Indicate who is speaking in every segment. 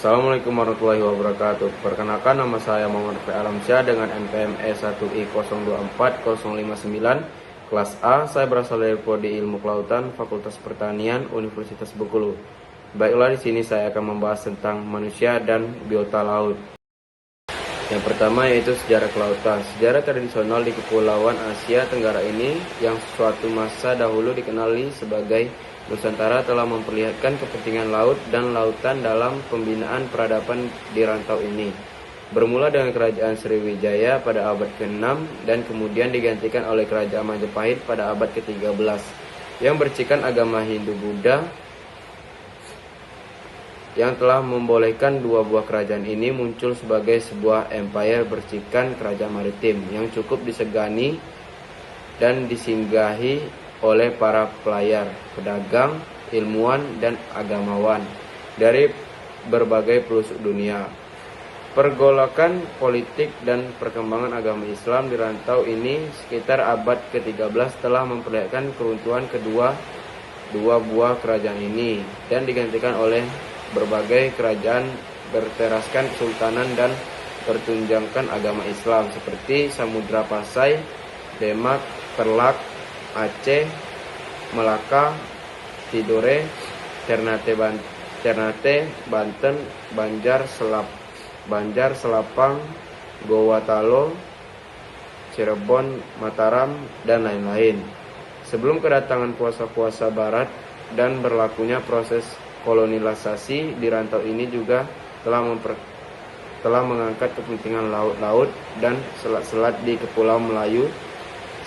Speaker 1: Assalamualaikum warahmatullahi wabarakatuh. Perkenalkan, nama saya Muhammad F. Alamsyah dengan NPM E1I024059 kelas A. Saya berasal dari Prodi Ilmu Kelautan, Fakultas Pertanian, Universitas Bengkulu. Baiklah, di sini saya akan membahas tentang manusia dan biota laut. Yang pertama yaitu sejarah kelautan. Sejarah tradisional di Kepulauan Asia Tenggara ini yang suatu masa dahulu dikenali sebagai Nusantara telah memperlihatkan kepentingan laut dan lautan dalam pembinaan peradaban di rantau ini. Bermula dengan Kerajaan Sriwijaya pada abad ke-6 dan kemudian digantikan oleh Kerajaan Majapahit pada abad ke-13 yang bercikan agama Hindu-Buddha, yang telah membolehkan dua buah kerajaan ini muncul sebagai sebuah empire bercikan kerajaan maritim yang cukup disegani dan disinggahi oleh para pelayar, pedagang, ilmuwan, dan agamawan dari berbagai pelosok dunia. Pergolakan politik dan perkembangan agama Islam di rantau ini sekitar abad ke-13 telah memperlihatkan keruntuhan kedua dua buah kerajaan ini dan digantikan oleh berbagai kerajaan berteraskan kesultanan dan bertunjangkan agama Islam seperti Samudra Pasai, Demak, Perlak, Aceh, Melaka, Tidore, Ternate, Banten, Banjar, Selapang, Gowatalo, Cirebon, Mataram, dan lain-lain. Sebelum kedatangan kuasa-kuasa barat dan berlakunya proses kolonialisasi di rantau ini juga telah mengangkat kepentingan laut-laut dan selat-selat di Kepulauan Melayu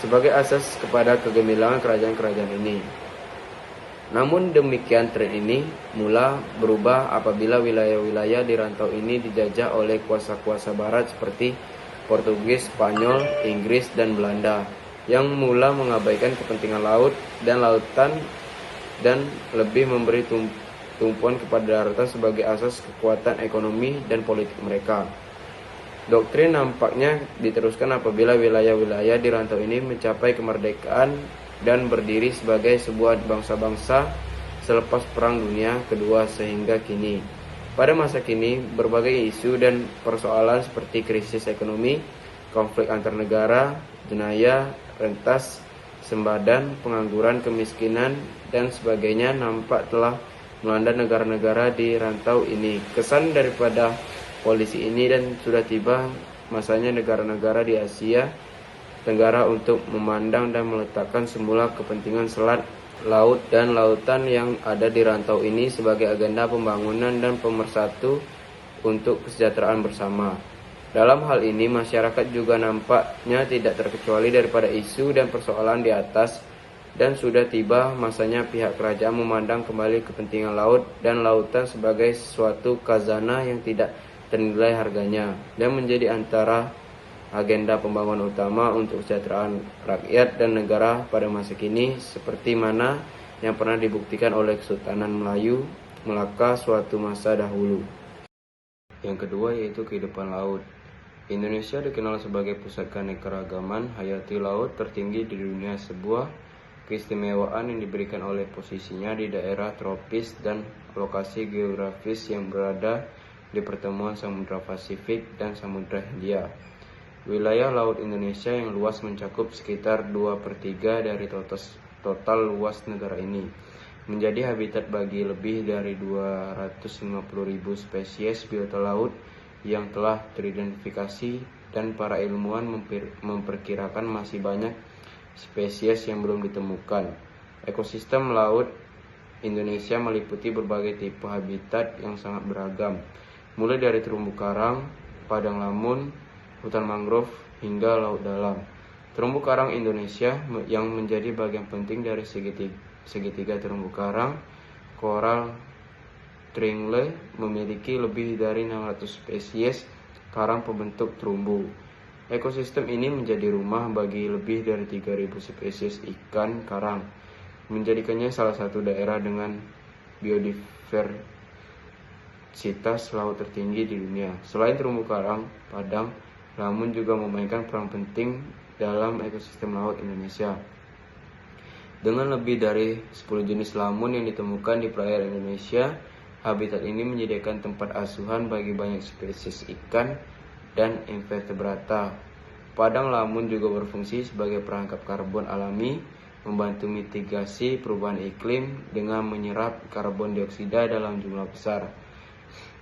Speaker 1: sebagai asas kepada kegemilangan kerajaan-kerajaan ini. Namun demikian, tren ini mula berubah apabila wilayah-wilayah di rantau ini dijajah oleh kuasa-kuasa barat seperti Portugis, Spanyol, Inggris, dan Belanda yang mula mengabaikan kepentingan laut dan lautan dan lebih memberi tumpuan kepada daratan sebagai asas kekuatan ekonomi dan politik mereka. Doktrin nampaknya diteruskan apabila wilayah-wilayah di rantau ini mencapai kemerdekaan dan berdiri sebagai sebuah bangsa-bangsa selepas Perang Dunia Kedua sehingga kini. Pada masa kini, berbagai isu dan persoalan seperti krisis ekonomi, konflik antar negara, jenayah, rentas, sembadan, pengangguran, kemiskinan, dan sebagainya nampak telah melanda negara-negara di rantau ini. Kesan daripada kondisi ini dan sudah tiba masanya negara-negara di Asia Tenggara untuk memandang dan meletakkan semula kepentingan selat, laut, dan lautan yang ada di rantau ini sebagai agenda pembangunan dan pemersatu untuk kesejahteraan bersama. Dalam hal ini, masyarakat juga nampaknya tidak terkecuali daripada isu dan persoalan di atas, dan sudah tiba masanya pihak kerajaan memandang kembali kepentingan laut dan lautan sebagai suatu khazanah yang tidak ternilai harganya dan menjadi antara agenda pembangunan utama untuk kesejahteraan rakyat dan negara pada masa kini, seperti mana yang pernah dibuktikan oleh Kesultanan Melayu Melaka suatu masa dahulu. Yang kedua yaitu kehidupan laut. Indonesia dikenal sebagai pusat keanekaragaman hayati laut tertinggi di dunia, sebuah keistimewaan yang diberikan oleh posisinya di daerah tropis dan lokasi geografis yang berada di pertemuan Samudra Pasifik dan Samudra Hindia. Wilayah laut Indonesia yang luas mencakup sekitar 2/3 dari total luas negara ini, menjadi habitat bagi lebih dari 250.000 spesies biota laut yang telah teridentifikasi, dan para ilmuwan memperkirakan masih banyak spesies yang belum ditemukan. Ekosistem laut Indonesia meliputi berbagai tipe habitat yang sangat beragam, mulai dari terumbu karang, padang lamun, hutan mangrove, hingga laut dalam. Terumbu karang Indonesia yang menjadi bagian penting dari segitiga terumbu karang Coral Triangle memiliki lebih dari 600 spesies karang pembentuk terumbu. Ekosistem ini menjadi rumah bagi lebih dari 3.000 spesies ikan karang, menjadikannya salah satu daerah dengan biodiversitas laut tertinggi di dunia. Selain terumbu karang, padang lamun juga memainkan peran penting dalam ekosistem laut Indonesia. Dengan lebih dari 10 jenis lamun yang ditemukan di perairan Indonesia, Habitat ini menyediakan tempat asuhan bagi banyak spesies ikan dan invertebrata. Padang lamun juga berfungsi sebagai perangkap karbon alami, membantu mitigasi perubahan iklim dengan menyerap karbon dioksida dalam jumlah besar.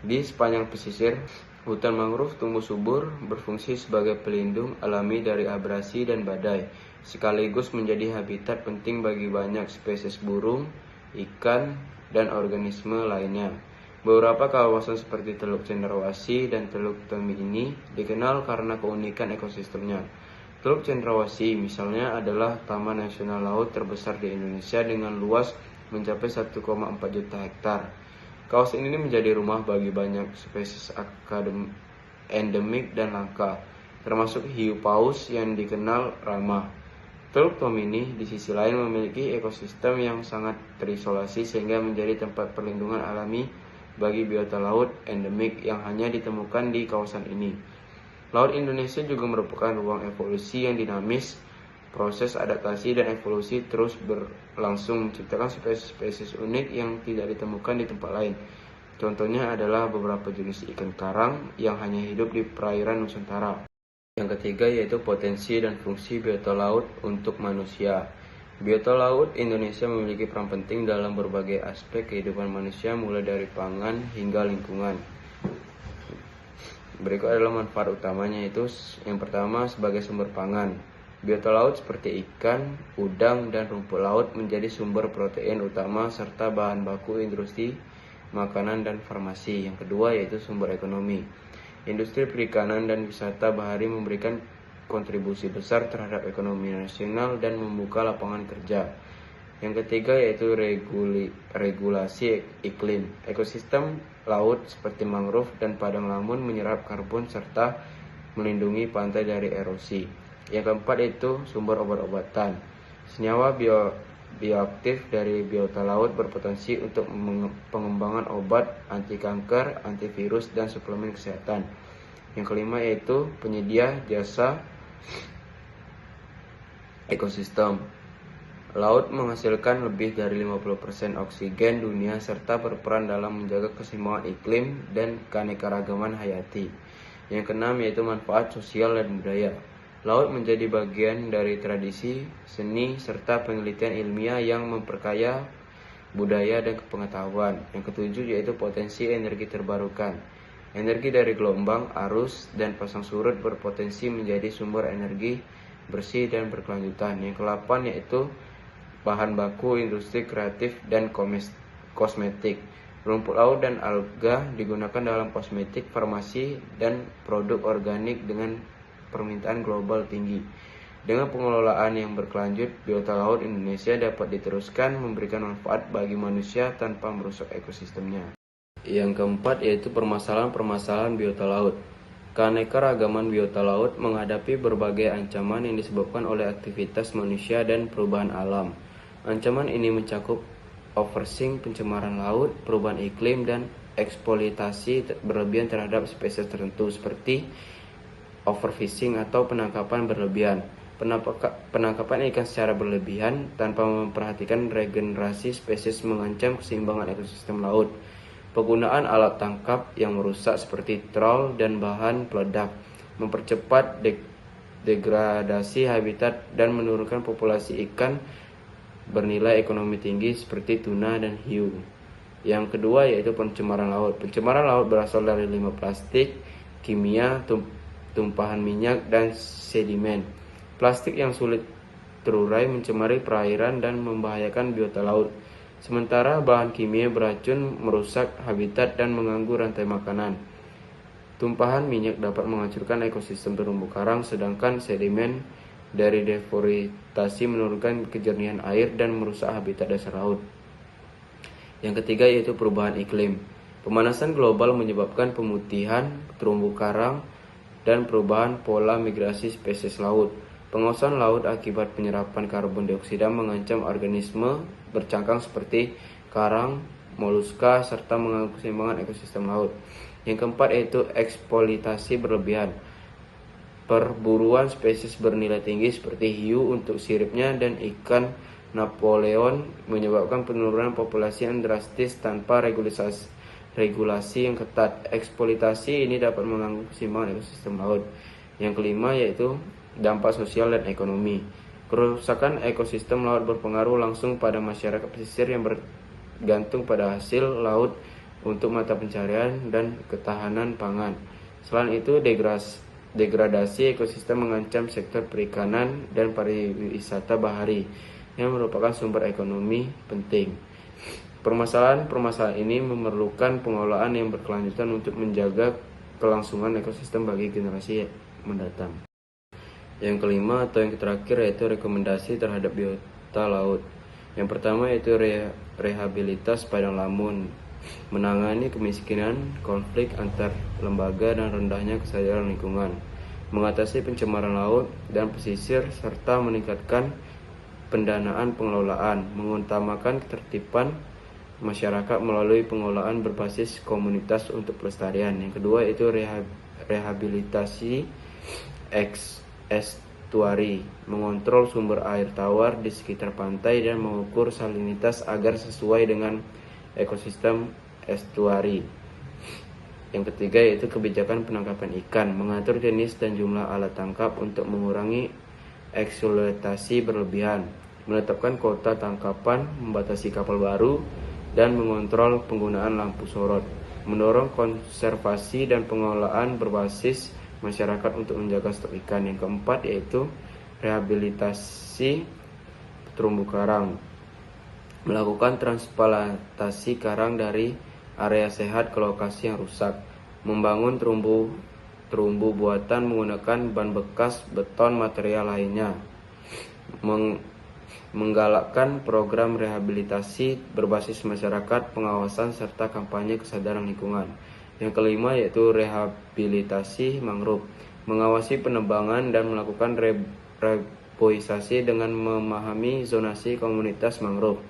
Speaker 1: Di sepanjang pesisir, hutan mangrove tumbuh subur, berfungsi sebagai pelindung alami dari abrasi dan badai, sekaligus menjadi habitat penting bagi banyak spesies burung, ikan, dan organisme lainnya. Beberapa kawasan seperti Teluk Cendrawasih dan Teluk Tomini ini dikenal karena keunikan ekosistemnya. Teluk Cendrawasih misalnya adalah taman nasional laut terbesar di Indonesia dengan luas mencapai 1,4 juta hektar. Kawasan ini menjadi rumah bagi banyak spesies endemik dan langka, termasuk hiu paus yang dikenal ramah. Teluk Tomini di sisi lain memiliki ekosistem yang sangat terisolasi sehingga menjadi tempat perlindungan alami bagi biota laut endemik yang hanya ditemukan di kawasan ini. Laut Indonesia juga merupakan ruang evolusi yang dinamis. Proses adaptasi dan evolusi terus berlangsung menciptakan spesies-spesies unik yang tidak ditemukan di tempat lain. Contohnya adalah beberapa jenis ikan karang yang hanya hidup di perairan Nusantara. Yang ketiga yaitu potensi dan fungsi biota laut untuk manusia. Biota laut Indonesia memiliki peran penting dalam berbagai aspek kehidupan manusia mulai dari pangan hingga lingkungan. Berikut adalah manfaat utamanya, yaitu yang pertama sebagai sumber pangan. Biota laut seperti ikan, udang, dan rumput laut menjadi sumber protein utama serta bahan baku industri makanan dan farmasi. Yang kedua yaitu sumber ekonomi. Industri perikanan dan wisata bahari memberikan kontribusi besar terhadap ekonomi nasional dan membuka lapangan kerja. Yang ketiga yaitu regulasi iklim. Ekosistem laut seperti mangrove dan padang lamun menyerap karbon serta melindungi pantai dari erosi. Yang keempat itu sumber obat-obatan. Senyawa bioaktif dari biota laut berpotensi untuk pengembangan obat anti kanker, antivirus, dan suplemen kesehatan. Yang kelima yaitu penyedia jasa ekosistem. Laut menghasilkan lebih dari 50% oksigen dunia serta berperan dalam menjaga keseimbangan iklim dan keanekaragaman hayati. Yang keenam yaitu manfaat sosial dan budaya. Laut menjadi bagian dari tradisi, seni, serta penelitian ilmiah yang memperkaya budaya dan pengetahuan. Yang ketujuh yaitu potensi energi terbarukan. Energi dari gelombang, arus, dan pasang surut berpotensi menjadi sumber energi bersih dan berkelanjutan. Yang kedelapan yaitu bahan baku industri kreatif dan kosmetik. Rumput laut dan alga digunakan dalam kosmetik, farmasi, dan produk organik dengan permintaan global tinggi. Dengan pengelolaan yang berkelanjut, biota laut Indonesia dapat diteruskan memberikan manfaat bagi manusia tanpa merusak ekosistemnya. Yang keempat yaitu permasalahan-permasalahan biota laut. Keanekaragaman biota laut menghadapi berbagai ancaman yang disebabkan oleh aktivitas manusia dan perubahan alam. Ancaman ini mencakup overfishing, pencemaran laut, perubahan iklim, dan eksploitasi berlebihan terhadap spesies tertentu seperti overfishing atau penangkapan berlebihan. Penangkapan ikan secara berlebihan tanpa memperhatikan regenerasi spesies mengancam keseimbangan ekosistem laut. Penggunaan alat tangkap yang merusak seperti trawl dan bahan peledak mempercepat degradasi habitat dan menurunkan populasi ikan bernilai ekonomi tinggi seperti tuna dan hiu. Yang kedua yaitu pencemaran laut. Pencemaran laut berasal dari limbah plastik, kimia, tumpahan minyak, dan sedimen. Plastik yang sulit terurai mencemari perairan dan membahayakan biota laut. Sementara bahan kimia beracun merusak habitat dan mengganggu rantai makanan. Tumpahan minyak dapat menghancurkan ekosistem terumbu karang, sedangkan sedimen dari deforestasi menurunkan kejernihan air dan merusak habitat dasar laut. Yang ketiga yaitu perubahan iklim. Pemanasan global menyebabkan pemutihan terumbu karang dan perubahan pola migrasi spesies laut. Pengosongan laut akibat penyerapan karbon dioksida mengancam organisme bercangkang seperti karang, moluska, serta mengganggu keseimbangan ekosistem laut. Yang keempat yaitu eksploitasi berlebihan. Perburuan spesies bernilai tinggi seperti hiu untuk siripnya dan ikan Napoleon menyebabkan penurunan populasi yang drastis tanpa regulasi yang ketat. Eksploitasi ini dapat mengganggu keseimbangan ekosistem laut. Yang kelima yaitu dampak sosial dan ekonomi. Kerusakan ekosistem laut berpengaruh langsung pada masyarakat pesisir yang bergantung pada hasil laut untuk mata pencarian dan ketahanan pangan. Selain itu, degradasi ekosistem mengancam sektor perikanan dan pariwisata bahari yang merupakan sumber ekonomi penting. Permasalahan ini memerlukan pengelolaan yang berkelanjutan untuk menjaga kelangsungan ekosistem bagi generasi mendatang. Yang kelima atau yang terakhir yaitu rekomendasi terhadap biota laut. Yang pertama yaitu rehabilitas padang lamun, menangani kemiskinan, konflik antar lembaga dan rendahnya kesadaran lingkungan, mengatasi pencemaran laut dan pesisir serta meningkatkan pendanaan pengelolaan, mengutamakan ketertiban masyarakat melalui pengelolaan berbasis komunitas untuk pelestarian. Yang kedua yaitu rehabilitasi estuari, mengontrol sumber air tawar di sekitar pantai dan mengukur salinitas agar sesuai dengan ekosistem estuari. Yang ketiga yaitu kebijakan penangkapan ikan, mengatur jenis dan jumlah alat tangkap untuk mengurangi eksploitasi berlebihan, menetapkan kuota tangkapan, membatasi kapal baru, dan mengontrol penggunaan lampu sorot, mendorong konservasi dan pengelolaan berbasis masyarakat untuk menjaga stok ikan. Yang keempat yaitu rehabilitasi terumbu karang, melakukan transplantasi karang dari area sehat ke lokasi yang rusak, membangun terumbu buatan menggunakan ban bekas, beton, material lainnya, menggalakkan program rehabilitasi berbasis masyarakat, pengawasan serta kampanye kesadaran lingkungan. Yang kelima yaitu rehabilitasi mangrove, mengawasi penebangan dan melakukan reboisasi dengan memahami zonasi komunitas mangrove,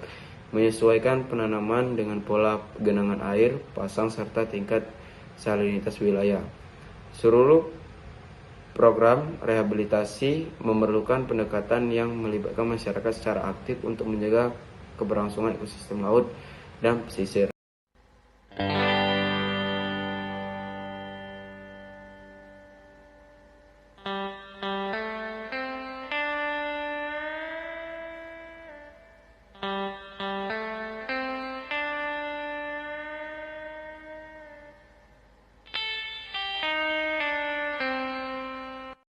Speaker 1: menyesuaikan penanaman dengan pola genangan air, pasang serta tingkat salinitas wilayah. Seluruh program rehabilitasi memerlukan pendekatan yang melibatkan masyarakat secara aktif untuk menjaga keberlangsungan ekosistem laut dan pesisir.